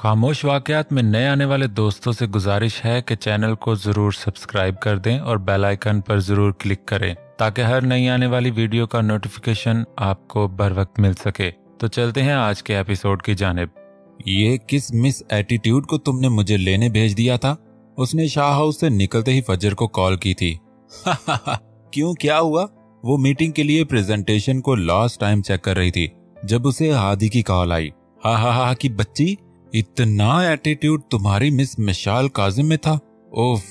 खामोश वाकयात में नए आने वाले दोस्तों से गुजारिश है कि चैनल को जरूर सब्सक्राइब कर दें और बेल आइकन पर जरूर क्लिक करें ताकि हर नई आने वाली वीडियो का नोटिफिकेशन आपको बर वक्त मिल सके। तो चलते हैं आज के एपिसोड की जानिब। ये किस मिस एटीट्यूड को तुमने मुझे लेने भेज दिया था? उसने शाह हाउस से निकलते ही फजर को कॉल की थी। क्यों, क्या हुआ? वो मीटिंग के लिए प्रेजेंटेशन को लास्ट टाइम चेक कर रही थी जब उसे हादी की कॉल आई। हा की बच्ची, इतना एटीट्यूड तुम्हारी मिस मिशाल काजिम में था? ओफ,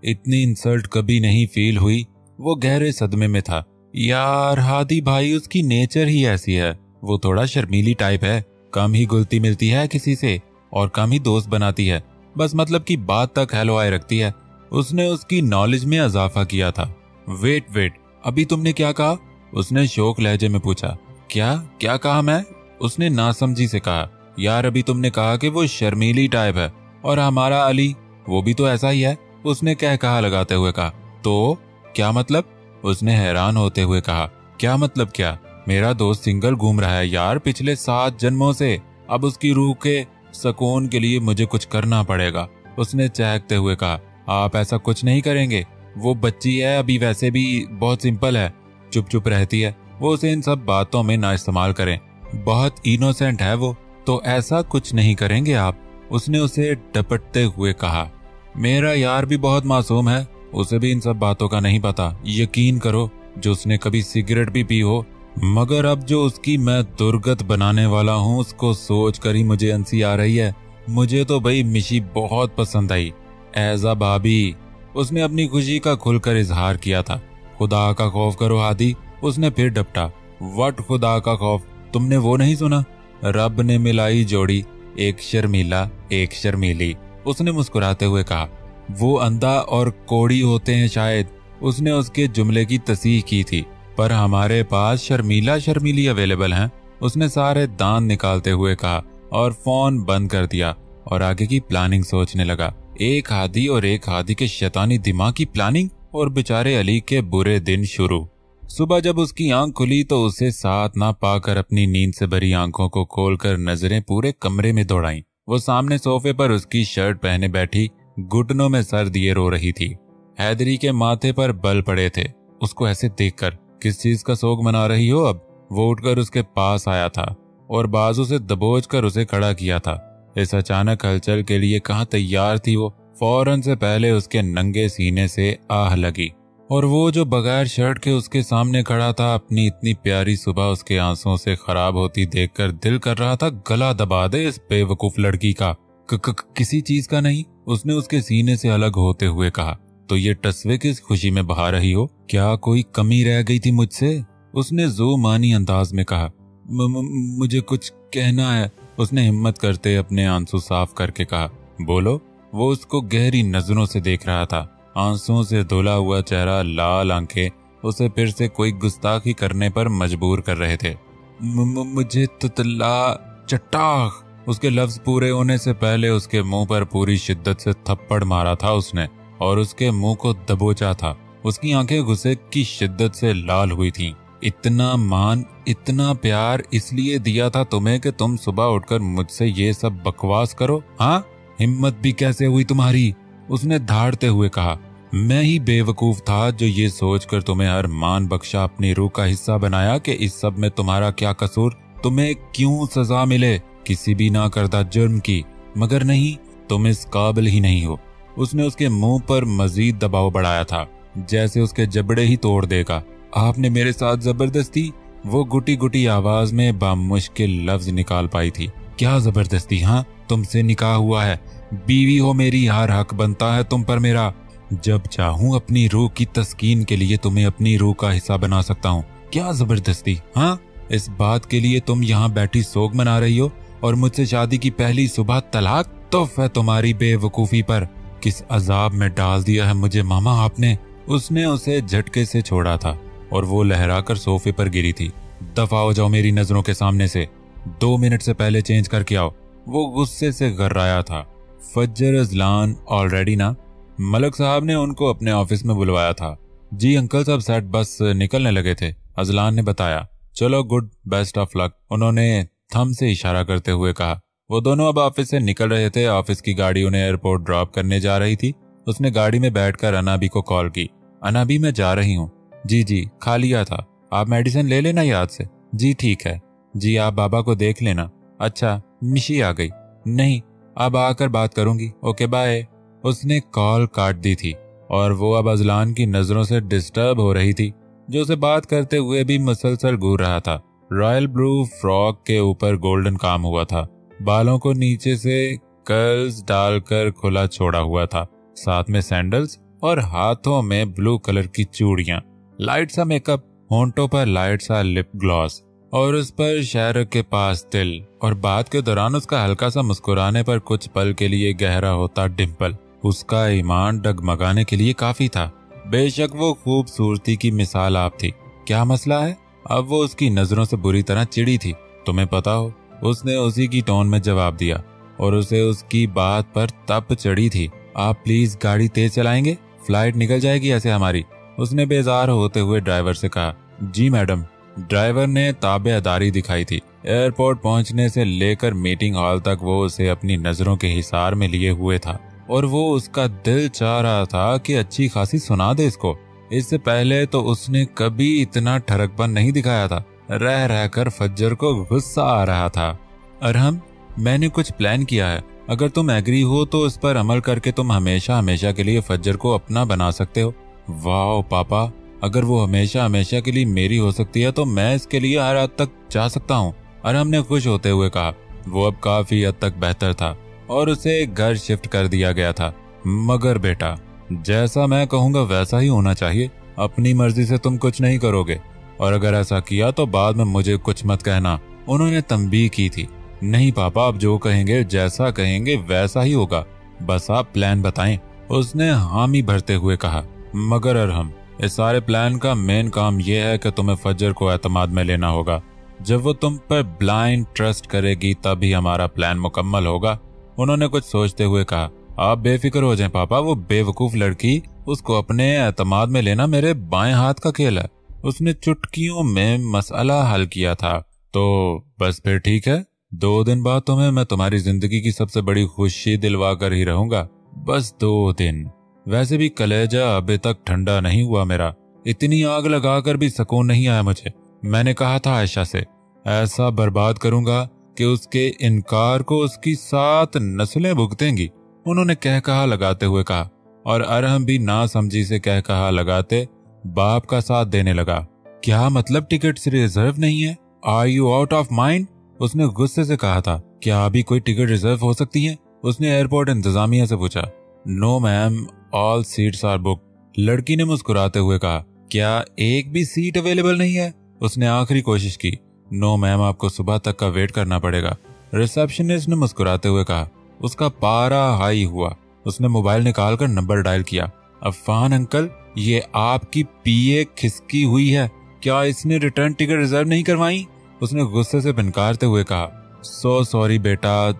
इतनी इंसल्ट कभी नहीं फील हुई। वो गहरे सदमे में था। यार हादी भाई, उसकी नेचर ही ऐसी है। वो थोड़ा शर्मीली टाइप है, कम ही घुलती मिलती है किसी से और कम ही दोस्त बनाती है। बस मतलब की बात तक हेलो हाय रखती है। उसने उसकी नॉलेज में इजाफा किया था। वेट, अभी तुमने क्या कहा? उसने शौक लहजे में पूछा। क्या कहा मैं? उसने नासमझी से कहा। यार अभी तुमने कहा कि वो शर्मीली टाइप है और हमारा अली वो भी तो ऐसा ही है। उसने कहा लगाते हुए कहा। तो क्या मतलब? उसने हैरान होते हुए कहा। क्या मतलब क्या? मेरा दोस्त सिंगल घूम रहा है यार पिछले 7 जन्मों से। अब उसकी रूह के सुकून के लिए मुझे कुछ करना पड़ेगा। उसने चहकते हुए कहा। आप ऐसा कुछ नहीं करेंगे। वो बच्ची है अभी, वैसे भी बहुत सिंपल है, चुप रहती है। वो उसे इन सब बातों में ना इस्तेमाल करें, बहुत इनोसेंट है वो, तो ऐसा कुछ नहीं करेंगे आप। उसने उसे डपटते हुए कहा। मेरा यार भी बहुत मासूम है, उसे भी इन सब बातों का नहीं पता। यकीन करो, जो उसने कभी सिगरेट भी पी हो, मगर अब जो उसकी मैं दुर्गत बनाने वाला हूँ उसको सोच कर ही मुझे हंसी आ रही है। मुझे तो भाई मिशी बहुत पसंद आई। ऐजा भाभी, उसने अपनी खुशी का खुलकर इजहार किया था। खुदा का खौफ करो हादी, उसने फिर डपटा। व्हाट खुदा का खौफ? तुमने वो नहीं सुना? रब ने मिलाई जोड़ी, एक शर्मीला एक शर्मीली, उसने मुस्कुराते हुए कहा। वो अंधा और कोड़ी होते हैं शायद, उसने उसके जुमले की तस्दीक की थी, पर हमारे पास शर्मीला शर्मीली अवेलेबल हैं। उसने सारे दांत निकालते हुए कहा और फोन बंद कर दिया और आगे की प्लानिंग सोचने लगा। एक हादी के शैतानी दिमाग की प्लानिंग और बेचारे अली के बुरे दिन शुरू। सुबह जब उसकी आंख खुली तो उसे साथ ना पाकर अपनी नींद से भरी आंखों को खोलकर नजरें पूरे कमरे में दौड़ाईं। वो सामने सोफे पर उसकी शर्ट पहने बैठी घुटनों में सर दिए रो रही थी। हैदरी के माथे पर बल पड़े थे। उसको ऐसे देखकर किस चीज का शोक मना रही हो अब? वो उठकर उसके पास आया था और बाजू से दबोच कर उसे खड़ा किया था। इस अचानक हलचल के लिए कहाँ तैयार थी वो। फौरन से पहले उसके नंगे सीने से आह लगी और वो जो बगैर शर्ट के उसके सामने खड़ा था, अपनी इतनी प्यारी सुबह उसके आंसुओं से खराब होती देखकर दिल कर रहा था गला दबा दे इस बेवकूफ लड़की का। किसी चीज का नहीं, उसने उसके सीने से अलग होते हुए कहा। तो ये टस्वे किस खुशी में बहा रही हो? क्या कोई कमी रह गई थी मुझसे? उसने जो मानी अंदाज में कहा। मुझे कुछ कहना है, उसने हिम्मत करते अपने आंसू साफ करके कहा। बोलो। वो उसको गहरी नजरों से देख रहा था। आंसुओं से धुला हुआ चेहरा, लाल आंखें उसे फिर से कोई गुस्ताखी करने पर मजबूर कर रहे थे। मुझे तुतला चट्टाख। उसके लफ्ज पूरे होने से पहले उसके मुंह पर पूरी शिद्दत से थप्पड़ मारा था उसने और उसके मुंह को दबोचा था। उसकी आंखें गुस्से की शिद्दत से लाल हुई थीं। इतना मान, इतना प्यार इसलिए दिया था तुम्हें कि तुम सुबह उठकर मुझसे ये सब बकवास करो? हाँ, हिम्मत भी कैसे हुई तुम्हारी? उसने धाड़ते हुए कहा। मैं ही बेवकूफ था जो ये सोचकर तुम्हें हर मान बख्शा अपनी रूह का हिस्सा बनाया कि इस सब में तुम्हारा क्या कसूर, तुम्हें क्यों सजा मिले किसी भी ना करदा जुर्म की। मगर नहीं, तुम इस काबिल ही नहीं हो। उसने उसके मुंह पर मजीद दबाव बढ़ाया था, जैसे उसके जबड़े ही तोड़ देगा। आपने मेरे साथ जबरदस्ती? वो गुटी गुटी आवाज में बामुश्किल लफ्ज निकाल पाई थी। क्या जबरदस्ती? हाँ, तुमसे निकाह हुआ है, बीवी हो मेरी, हर हक बनता है तुम पर मेरा। जब चाहूं अपनी रूह की तस्कीन के लिए तुम्हें अपनी रूह का हिस्सा बना सकता हूँ। क्या जबरदस्ती? हाँ, इस बात के लिए तुम यहाँ बैठी सोग मना रही हो और मुझसे शादी की पहली सुबह तलाक? तोफ है तुम्हारी बेवकूफी पर। किस अजाब में डाल दिया है मुझे मामा आपने। उसने उसे झटके से छोड़ा था और वो लहराकर सोफे पर गिरी थी। दफा हो जाओ मेरी नजरों के सामने से, 2 मिनट से पहले चेंज करके आओ। वो गुस्से से गर्राया था। फज्जर अजलान ऑलरेडी ना? मलक साहब ने उनको अपने ऑफिस में बुलवाया था। जी अंकल, सब सेट बस निकलने लगे थे, अजलान ने बताया। चलो गुड, बेस्ट ऑफ लक, उन्होंने थंब से इशारा करते हुए कहा। वो दोनों अब ऑफिस से निकल रहे थे। ऑफिस की गाड़ी उन्हें एयरपोर्ट ड्रॉप करने जा रही थी। उसने गाड़ी में बैठकर अनाबी को कॉल की। अनाबी, मैं जा रही हूँ। जी खा लिया था। आप मेडिसिन ले लेना याद से। जी ठीक है। जी आप बाबा को देख लेना। अच्छा, मिशी आ गई? नहीं, अब आकर बात करूंगी। Okay bye. उसने कॉल काट दी थी और वो अब अजलान की नजरों से डिस्टर्ब हो रही थी, जो उसे बात करते हुए भी मुसलसल घूर रहा था। रॉयल ब्लू फ्रॉक के ऊपर गोल्डन काम हुआ था, बालों को नीचे से कर्ल्स डालकर खुला छोड़ा हुआ था, साथ में सैंडल्स और हाथों में ब्लू कलर की चूड़ियां, लाइट सा मेकअप, होंठों पर लाइट सा लिप ग्लॉस और उस पर शायरों के पास तिल, और बात के दौरान उसका हल्का सा मुस्कुराने पर कुछ पल के लिए गहरा होता डिम्पल उसका ईमान डगमगाने के लिए काफी था। बेशक वो खूबसूरती की मिसाल आप थी। क्या मसला है? अब वो उसकी नजरों से बुरी तरह चिढ़ी थी। तुम्हें पता हो, उसने उसी की टोन में जवाब दिया और उसे उसकी बात पर तप चढ़ी थी। आप प्लीज गाड़ी तेज चलाएंगे, फ्लाइट निकल जाएगी ऐसे हमारी। उसने बेजार होते हुए ड्राइवर से कहा। जी मैडम। ड्राइवर ने ताबेदारी दिखाई थी। एयरपोर्ट पहुंचने से लेकर मीटिंग हॉल तक वो उसे अपनी नजरों के हिसार में लिए हुए था और वो उसका दिल चाह रहा था कि अच्छी खासी सुना दे इसको। इससे पहले तो उसने कभी इतना ठरकपन नहीं दिखाया था। रह रहकर फज्जर को गुस्सा आ रहा था। अरहम, मैंने कुछ प्लान किया है। अगर तुम एग्री हो तो उस पर अमल करके तुम हमेशा हमेशा के लिए फज्जर को अपना बना सकते हो। वाह पापा, अगर वो हमेशा हमेशा के लिए मेरी हो सकती है तो मैं इसके लिए हर हद तक जा सकता हूँ। अरहम ने खुश होते हुए कहा। वो अब काफी हद तक बेहतर था और उसे घर शिफ्ट कर दिया गया था। मगर बेटा, जैसा मैं कहूँगा वैसा ही होना चाहिए। अपनी मर्जी से तुम कुछ नहीं करोगे और अगर ऐसा किया तो बाद में मुझे कुछ मत कहना। उन्होंने तंबीह की थी। नहीं पापा, आप जो कहेंगे, जैसा कहेंगे वैसा ही होगा, बस आप प्लान बताएं। उसने हामी भरते हुए कहा। मगर अरहम, इस सारे प्लान का मेन काम यह है कि तुम्हें फज्जर को एतमाद में लेना होगा। जब वो तुम पर ब्लाइंड ट्रस्ट करेगी तभी हमारा प्लान मुकम्मल होगा। उन्होंने कुछ सोचते हुए कहा। आप बेफिक्र हो जाएं पापा, वो बेवकूफ लड़की, उसको अपने एतमाद में लेना मेरे बाएं हाथ का खेल है। उसने चुटकियों में मसला हल किया था। तो बस फिर ठीक है, 2 दिन बाद तुम्हें मैं तुम्हारी जिंदगी की सबसे बड़ी खुशी दिलवा कर ही रहूंगा। बस 2 दिन। वैसे भी कलेजा अभी तक ठंडा नहीं हुआ मेरा। इतनी आग लगाकर भी सुकून नहीं आया मुझे। मैंने कहा था आयशा से, ऐसा बर्बाद करूंगा कि उसके इनकार को उसकी 7 नस्लें भुगतेंगी। उन्होंने कह कहा लगाते हुए कहा और अरहम भी ना समझी से कह कहा लगाते बाप का साथ देने लगा। क्या मतलब टिकट रिजर्व नहीं है? Are you out of mind? उसने गुस्से से कहा था। क्या अभी कोई टिकट रिजर्व हो सकती है? उसने एयरपोर्ट इंतजामिया से पूछा। No ma'am, all seats are booked. लड़की ने मुस्कुराते हुए कहा। क्या एक भी सीट अवेलेबल नहीं है? उसने आखिरी कोशिश की। नो मैम, आपको सुबह तक का वेट करना पड़ेगा। रिसेप्शनिस्ट ने मुस्कुराते हुए कहा। उसका पारा हाई हुआ। उसने मोबाइल निकालकर नंबर डायल किया। अफान अंकल, ये आपकी पीए खिसकी हुई है। क्या इसने रिटर्न टिकट रिजर्व नहीं करवाई? उसने गुस्से से बिनकारते हुए कहा। सो सॉरी बेटा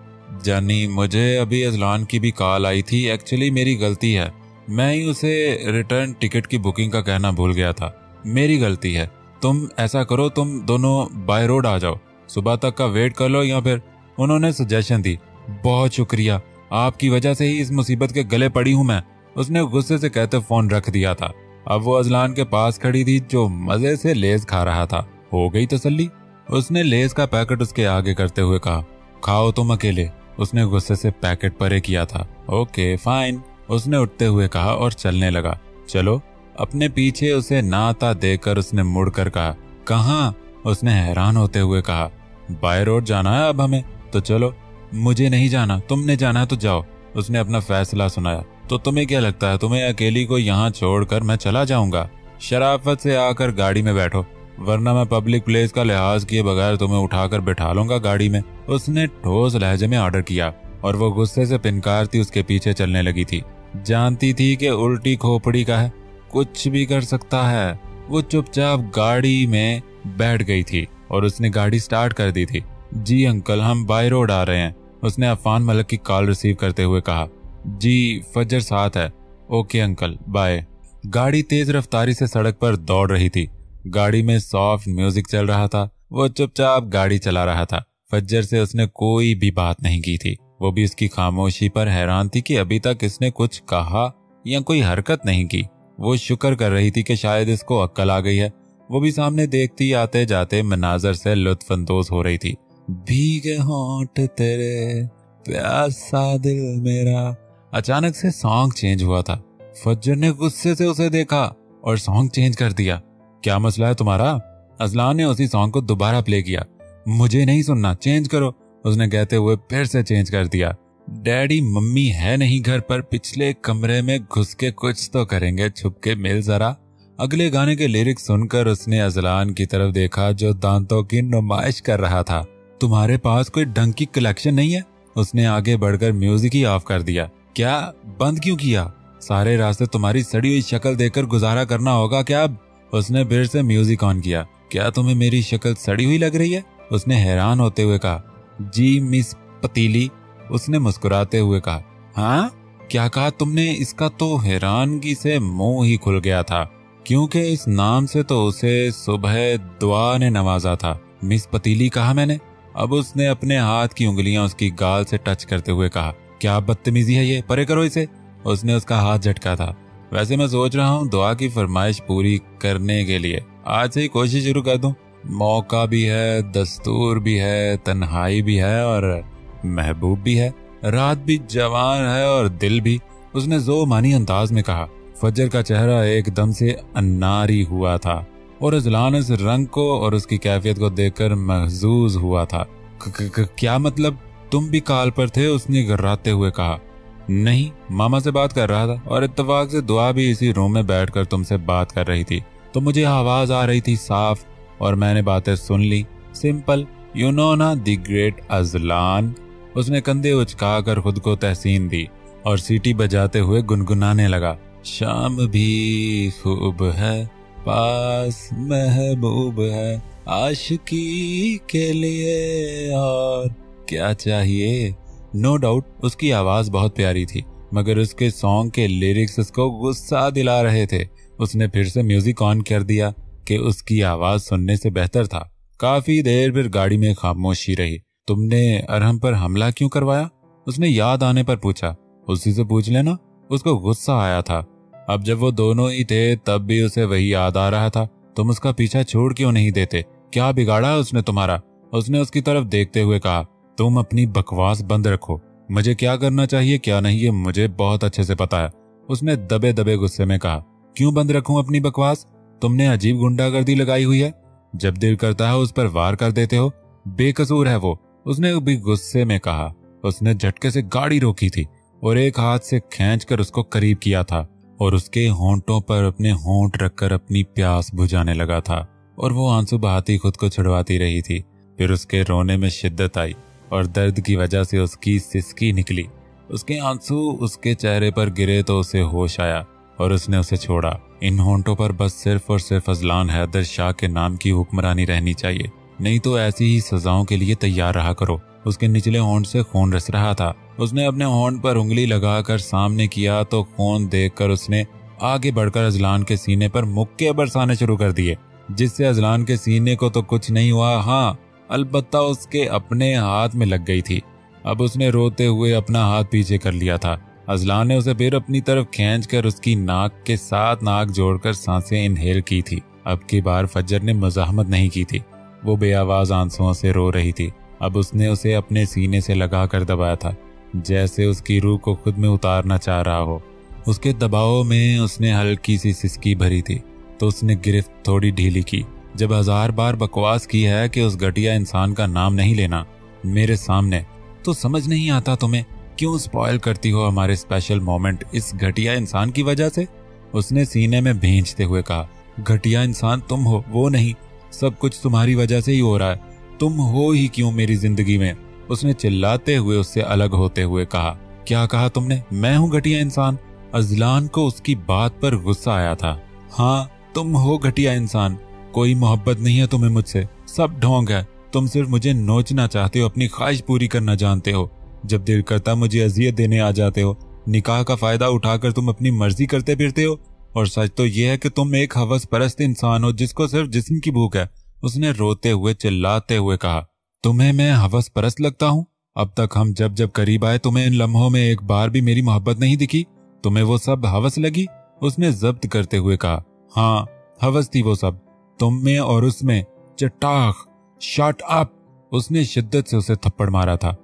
जानी, मुझे अभी अजलान की भी कॉल आई थी। एक्चुअली मेरी गलती है, मैं ही उसे रिटर्न टिकट की बुकिंग का कहना भूल गया था। मेरी गलती है। तुम ऐसा करो, तुम दोनों बाय रोड आ जाओ, सुबह तक का वेट कर लो या फिर। उन्होंने सजेशन दी। बहुत शुक्रिया, आपकी वजह से ही इस मुसीबत के गले पड़ी हूं मैं। उसने गुस्से से कहते फोन रख दिया था। अब वो अजलान के पास खड़ी थी जो मजे से लेज खा रहा था। हो गई तसल्ली? उसने लेज का पैकेट उसके आगे करते हुए कहा। खाओ तुम अकेले। उसने गुस्से से पैकेट परे किया था। ओके फाइन, उसने उठते हुए कहा और चलने लगा। चलो। अपने पीछे उसे नाता देकर उसने मुड़कर कहा। कहाँ? उसने हैरान होते हुए कहा। बाय रोड जाना है अब हमें, तो चलो। मुझे नहीं जाना, तुमने जाना है तो जाओ। उसने अपना फैसला सुनाया। तो तुम्हें क्या लगता है, तुम्हें अकेली को यहाँ छोड़कर मैं चला जाऊंगा? शराफत से आकर गाड़ी में बैठो, वरना मैं पब्लिक प्लेस का लिहाज किए बगैर तुम्हें उठाकर बैठा लूंगा गाड़ी में। उसने ठोस लहजे में ऑर्डर किया और वो गुस्से से पिनकारती उसके पीछे चलने लगी थी। जानती थी कि उल्टी खोपड़ी का है, कुछ भी कर सकता है। वो चुपचाप गाड़ी में बैठ गई थी और उसने गाड़ी स्टार्ट कर दी थी। जी अंकल, हम बाय रोड आ रहे हैं। उसने अफान मलिक की कॉल रिसीव करते हुए कहा। जी, फजर साथ है। Okay uncle, bye. गाड़ी तेज रफ्तारी से सड़क पर दौड़ रही थी। गाड़ी में सॉफ्ट म्यूजिक चल रहा था। वो चुपचाप गाड़ी चला रहा था। फज्जर से उसने कोई भी बात नहीं की थी। वो भी उसकी खामोशी पर हैरान थी कि अभी तक इसने कुछ कहा या कोई हरकत नहीं की। वो शुक्र कर रही थी कि शायद इसको अक्ल आ गई है। वो भी सामने देखती आते जाते मनाजर से लुत्फानंदोज हो रही थी। भीगे होंठ तेरे, प्यासा दिल मेरा। अचानक से सॉन्ग चेंज हुआ था। फज्जर ने गुस्से से उसे देखा और सॉन्ग चेंज कर दिया। क्या मसला है तुम्हारा? अजलान ने उसी सॉन्ग को दोबारा प्ले किया। मुझे नहीं सुनना, चेंज करो, उसने कहते हुए फिर से चेंज कर दिया। डैडी मम्मी है नहीं घर पर, पिछले कमरे में घुस के कुछ तो करेंगे, छुप के मिल जरा। अगले गाने के लिरिक्स सुनकर उसने अजलान की तरफ देखा जो दांतों की नुमाइश कर रहा था। तुम्हारे पास कोई ढंग की कलेक्शन नहीं है? उसने आगे बढ़कर म्यूजिक ही ऑफ कर दिया। क्या बंद क्यों किया? सारे रास्ते तुम्हारी सड़ी हुई शक्ल देखकर गुजारा करना होगा क्या अब? उसने फिर से म्यूजिक ऑन किया। क्या तुम्हें मेरी शक्ल सड़ी हुई लग रही है? उसने हैरान होते हुए कहा। जी मिस पतीली, उसने मुस्कुराते हुए कहा। हाँ क्या कहा तुमने? इसका तो हैरानगी से मुंह ही खुल गया था, क्योंकि इस नाम से तो उसे सुबह दुआ ने नवाजा था। मिस पतीली कहा मैंने। अब उसने अपने हाथ की उंगलियां उसकी गाल से टच करते हुए कहा। क्या बदतमीजी है ये, परे करो इसे। उसने उसका हाथ झटका था। वैसे मैं सोच रहा हूँ दुआ की फरमाइश पूरी करने के लिए आज से ही कोशिश शुरू कर दूं। मौका भी है, दस्तूर भी है, तन्हाई भी है और महबूब भी है, रात भी जवान है और दिल भी, उसने जोमानी अंदाज में कहा। फजर का चेहरा एकदम से अन्नारी हुआ था और अजलान इस रंग को और उसकी कैफियत को देखकर महजूज हुआ था। क्या मतलब? तुम भी कॉल पर थे? उसने गर्राते हुए कहा। नहीं, मामा से बात कर रहा था और इत्तेफाक से दुआ भी इसी रूम में बैठकर तुमसे बात कर रही थी, तो मुझे आवाज आ रही थी साफ और मैंने बातें सुन ली। सिंपल, यू नो ना, द ग्रेट अजलान। उसने कंधे उचकाकर खुद को तहसीन दी और सीटी बजाते हुए गुनगुनाने लगा। शाम भी खूब है, पास महबूब है, आशिकी के लिए और क्या चाहिए। नो डाउट उसकी आवाज बहुत प्यारी थी, मगर उसके सॉन्ग के लिरिक्स उसको गुस्सा दिला रहे थे। उसने फिर से म्यूजिक ऑन कर दिया कि उसकी आवाज सुनने से बेहतर था। काफी देर फिर गाड़ी में खामोशी रही। तुमने अरहम पर हमला क्यों करवाया? उसने याद आने पर पूछा। उसी से पूछ लेना। उसको गुस्सा आया था। अब जब वो दोनों ही थे तब भी उसे वही याद आ रहा था। तुम उसका पीछा छोड़ क्यों नहीं देते? क्या बिगाड़ा उसने तुम्हारा? उसने उसकी तरफ देखते हुए कहा। तुम अपनी बकवास बंद रखो। मुझे क्या करना चाहिए क्या नहीं ये मुझे बहुत अच्छे से पता है, उसने दबे दबे गुस्से में कहा। क्यों बंद रखूं अपनी बकवास? तुमने अजीब गुंडागर्दी लगाई हुई है, जब दिल करता है उस पर वार कर देते हो। बेकसूर है वो, उसने भी गुस्से में कहा। उसने झटके से गाड़ी रोकी थी और एक हाथ से खींचकर उसको करीब किया था और उसके होंठों पर अपने होंठ रखकर अपनी प्यास बुझाने लगा था और वो आंसू बहाती खुद को छुड़वाती रही थी। फिर उसके रोने में शिद्दत आई और दर्द की वजह से उसकी सिसकी निकली। उसके आंसू उसके चेहरे पर गिरे तो उसे होश आया और उसने उसे छोड़ा। इन होंठों पर बस सिर्फ और सिर्फ अजलान हैदर शाह के नाम की हुक्मरानी रहनी चाहिए, नहीं तो ऐसी ही सजाओं के लिए तैयार रहा करो। उसके निचले होंठ से खून रिस रहा था। उसने अपने होंठ पर उंगली लगाकर सामने किया तो खून देखकर उसने आगे बढ़कर अजलान के सीने पर मुक्के बरसाने शुरू कर दिए, जिससे अजलान के सीने को तो कुछ नहीं हुआ, हाँ अलबत्ता उसके अपने हाथ में लग गई थी। अब उसने रोते हुए अपना हाथ पीछे कर लिया था। अजलान ने उसे फिर अपनी तरफ खींचकर उसकी नाक के साथ नाक जोड़कर सांसें इनहेल की थी। अब की बार फज्जर ने मुजाहमत नहीं की थी। वो बेआवाज आंसुओं से रो रही थी। अब उसने उसे अपने सीने से लगाकर दबाया था, जैसे उसकी रूह को खुद में उतारना चाह रहा हो। उसके दबाव में उसने हल्की सी सिसकी भरी थी तो उसने गिरफ्त थोड़ी ढीली की। जब 1000 बार बकवास की है कि उस घटिया इंसान का नाम नहीं लेना मेरे सामने, तो समझ नहीं आता तुम्हें? क्यों स्पॉइल करती हो हमारे स्पेशल मोमेंट इस घटिया इंसान की वजह से? उसने सीने में भींचते हुए कहा। घटिया इंसान तुम हो, वो नहीं। सब कुछ तुम्हारी वजह से ही हो रहा है। तुम हो ही क्यों मेरी जिंदगी में? उसने चिल्लाते हुए उससे अलग होते हुए कहा। क्या कहा तुमने? मैं हूँ घटिया इंसान? अजलान को उसकी बात पर गुस्सा आया था। हाँ तुम हो घटिया इंसान। कोई मोहब्बत नहीं है तुम्हें मुझसे, सब ढोंग है। तुम सिर्फ मुझे नोचना चाहते हो, अपनी ख्वाहिश पूरी करना जानते हो। जब दिल करता मुझे अजियत देने आ जाते हो। निकाह का फायदा उठाकर तुम अपनी मर्जी करते फिरते हो। और सच तो यह है कि तुम एक हवस परस्त इंसान हो जिसको सिर्फ जिस्म की भूख है। उसने रोते हुए चिल्लाते हुए कहा। तुम्हें मैं हवस परस्त लगता हूँ? अब तक हम जब जब करीब आए तुम्हें इन लम्हों में एक बार भी मेरी मोहब्बत नहीं दिखी? तुम्हें वो सब हवस लगी? उसने जब्त करते हुए कहा। हाँ, हवस थी वो सब, तुम में और उसमें। चटाख, शट अप। उसने शिद्दत से उसे थप्पड़ मारा था।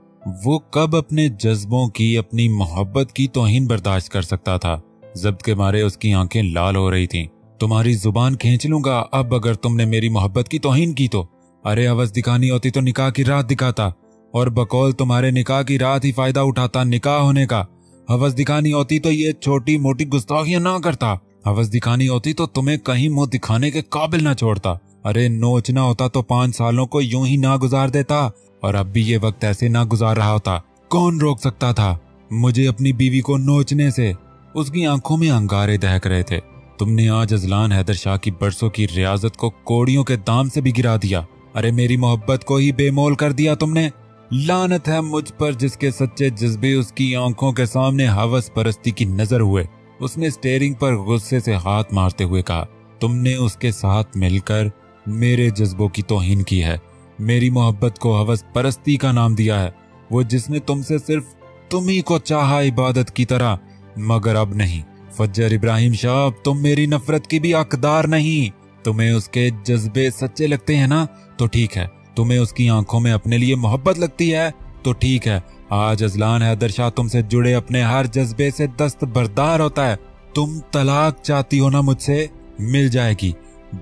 वो कब अपने जज्बों की, अपनी मोहब्बत की तौहीन बर्दाश्त कर सकता था? जब्त के मारे उसकी आंखें लाल हो रही थीं। तुम्हारी जुबान खींच लूंगा अब अगर तुमने मेरी मोहब्बत की तौहीन की तो। अरे हवस दिखानी होती तो निकाह की रात दिखाता, और बकौल तुम्हारे निकाह की रात ही फायदा उठाता निकाह होने का। हवस दिखानी होती तो ये छोटी मोटी गुस्ताखियां ना करता। हवस दिखानी होती तो तुम्हें कहीं मुंह दिखाने के काबिल ना छोड़ता। अरे नोचना होता तो 5 सालों को यूं ही ना गुजार देता, और अब भी ये वक्त ऐसे ना गुजार रहा होता। कौन रोक सकता था मुझे अपनी बीवी को नोचने से? उसकी आंखों में अंगारे दहक रहे थे। तुमने आज अजलान हैदर शाह की बरसों की रियाजत को कोड़ियों के दाम से भी गिरा दिया। अरे मेरी मोहब्बत को ही बेमोल कर दिया तुमने। लानत है मुझ पर जिसके सच्चे जज्बे उसकी आंखों के सामने हवस परस्ती की नजर हुए। उसने स्टीयरिंग पर गुस्से से हाथ मारते हुए कहा, तुमने उसके साथ मिलकर मेरे जज्बों की तौहीन की है। मेरी मोहब्बत को हवस परस्ती का नाम दिया है, वो जिसने तुमसे सिर्फ तुम ही को चाहा इबादत की तरह, मगर अब नहीं। फज्जर इब्राहिम शाह, तुम मेरी नफरत की भी हकदार नहीं। तुम्हें उसके जज्बे सच्चे लगते हैं ना, तो ठीक है। तुम्हें उसकी आंखों में अपने लिए मोहब्बत लगती है, तो ठीक है। आज अजलान हैदर शाह तुमसे जुड़े अपने हर जज्बे से दस्तबरदार होता है। तुम तलाक चाहती हो ना मुझसे, मिल जाएगी।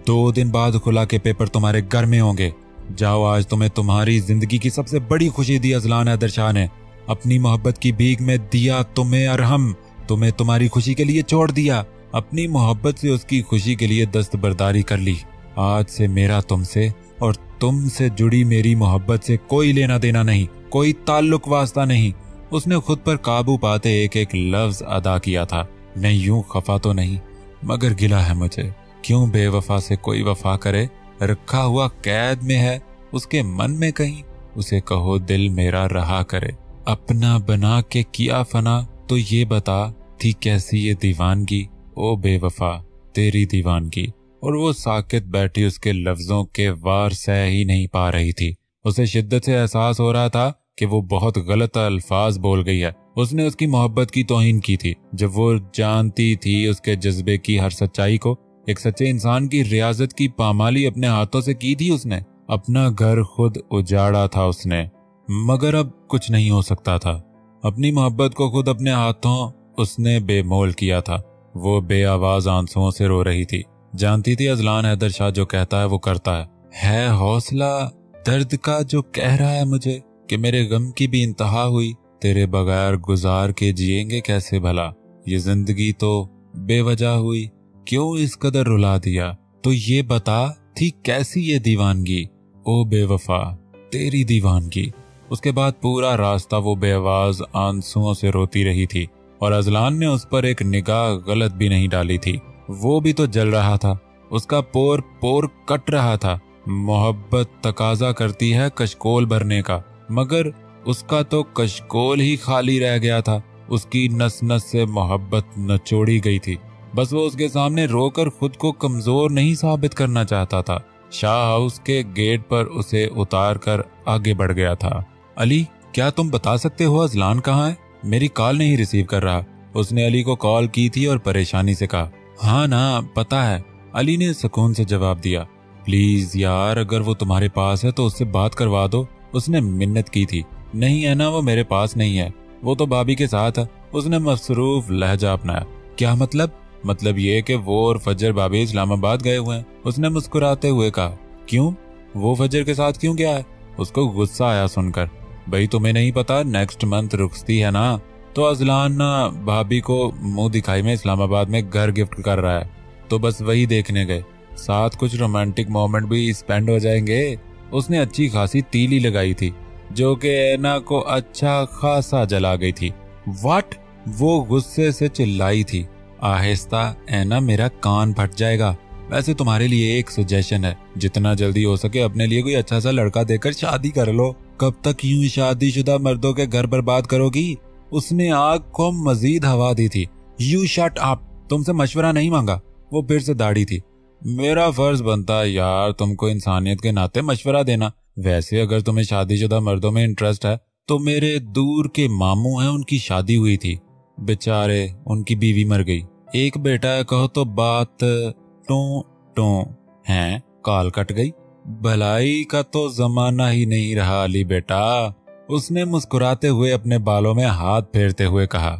2 दिन बाद खुला के पेपर तुम्हारे घर में होंगे। जाओ, आज तुम्हें तुम्हारी जिंदगी की सबसे बड़ी खुशी दी अजलान हैदर शाह ने। अपनी मोहब्बत की भीख में दिया तुम्हें अरहम। तुम्हें तुम्हारी खुशी के लिए छोड़ दिया, अपनी मोहब्बत से उसकी खुशी के लिए दस्तबरदारी कर ली। आज से मेरा तुमसे और तुमसे जुड़ी मेरी मोहब्बत से कोई लेना देना नहीं, कोई ताल्लुक वास्ता नहीं। उसने खुद पर काबू पाते एक एक लफ्ज अदा किया था। मैं यूं खफा तो नहीं, मगर गिला है मुझे। क्यों बेवफा से कोई वफा करे, रखा हुआ कैद में है उसके मन में कहीं। उसे कहो दिल मेरा रहा करे, अपना बना के किया फना। तो ये बता थी कैसी ये दीवानगी, ओ बेवफा तेरी दीवानगी। और वो साकित बैठी उसके लफ्जों के वार सह ही नहीं पा रही थी। उसे शिद्दत से एहसास हो रहा था कि वो बहुत गलत अल्फाज बोल गई है। उसने उसकी मोहब्बत की तौहीन की थी, जब वो जानती थी उसके जज्बे की हर सच्चाई को। एक सच्चे इंसान की रियाजत की पामाली अपने हाथों से की थी उसने। अपना घर खुद उजाड़ा था उसने, मगर अब कुछ नहीं हो सकता था। अपनी मोहब्बत को खुद अपने हाथों उसने बेमोल किया था। वो बेआवाज आंसुओं से रो रही थी। जानती थी अजलान हैदर शाह जो कहता है वो करता है हौसला दर्द का जो कह रहा है मुझे कि मेरे गम की भी इंतहा हुई। तेरे बगैर गुजार के जिएंगे कैसे भला, ये जिंदगी तो बेवजह हुई, क्यों इस कदर रुला दिया। तो ये बता थी कैसी ये दीवानगी, ओ बेवफा तेरी दीवानगी। उसके बाद पूरा रास्ता वो बेआवाज आंसुओं से रोती रही थी, और अजलान ने उस पर एक निगाह गलत भी नहीं डाली थी। वो भी तो जल रहा था, उसका पोर पोर कट रहा था। मोहब्बत तकाजा करती है कशकोल भरने का, मगर उसका तो कशकोल ही खाली रह गया था। उसकी नस नस से मोहब्बत नचोड़ी गई थी। बस वो उसके सामने रोकर खुद को कमजोर नहीं साबित करना चाहता था। शाह हाउस के गेट पर उसे उतार कर आगे बढ़ गया था। अली, क्या तुम बता सकते हो अजलान कहाँ है? मेरी कॉल नहीं रिसीव कर रहा। उसने अली को कॉल की थी और परेशानी से कहा, हाँ ना पता है। अली ने सुकून से जवाब दिया, प्लीज यार अगर वो तुम्हारे पास है तो उससे बात करवा दो। उसने मिन्नत की थी। नहीं है ना, वो मेरे पास नहीं है, वो तो भाभी के साथ है। उसने मसरूफ लहजा अपनाया। क्या मतलब? मतलब ये कि वो और फजर भाभी इस्लामाबाद गए हुए हैं। उसने मुस्कुराते हुए कहा। क्यों? वो फजर के साथ क्यों गया है? उसको गुस्सा आया सुनकर। भाई तुम्हें नहीं पता नेक्स्ट मंथ रुखसती है ना, तो अजलान भाभी को मुंह दिखाई में इस्लामाबाद में घर गिफ्ट कर रहा है, तो बस वही देखने गए। साथ कुछ रोमांटिक मोमेंट भी स्पेंड हो जाएंगे। उसने अच्छी खासी तीली लगाई थी जो कि ऐना को अच्छा खासा जला गई थी। व्हाट? वो गुस्से से चिल्लाई थी। आहिस्ता, ऐना मेरा कान फट जाएगा। वैसे तुम्हारे लिए एक सजेशन है, जितना जल्दी हो सके अपने लिए कोई अच्छा सा लड़का देकर शादी कर लो। कब तक यूं शादीशुदा मर्दों के घर बर्बाद करोगी? उसने आग को मजीद हवा दी थी। यू शट अप, तुमसे मशवरा नहीं मांगा। वो फिर से दाढ़ी थी। मेरा फर्ज बनता है यार तुमको इंसानियत के नाते मशवरा देना। वैसे अगर तुम्हें शादीशुदा मर्दों में इंटरेस्ट है तो मेरे दूर के मामू हैं, उनकी शादी हुई थी, बेचारे उनकी बीवी मर गई, एक बेटा है, कहो तो बात टू टू है। कॉल कट गई। भलाई का तो जमाना ही नहीं रहा अली बेटा, उसने मुस्कुराते हुए अपने बालों में हाथ फेरते हुए कहा।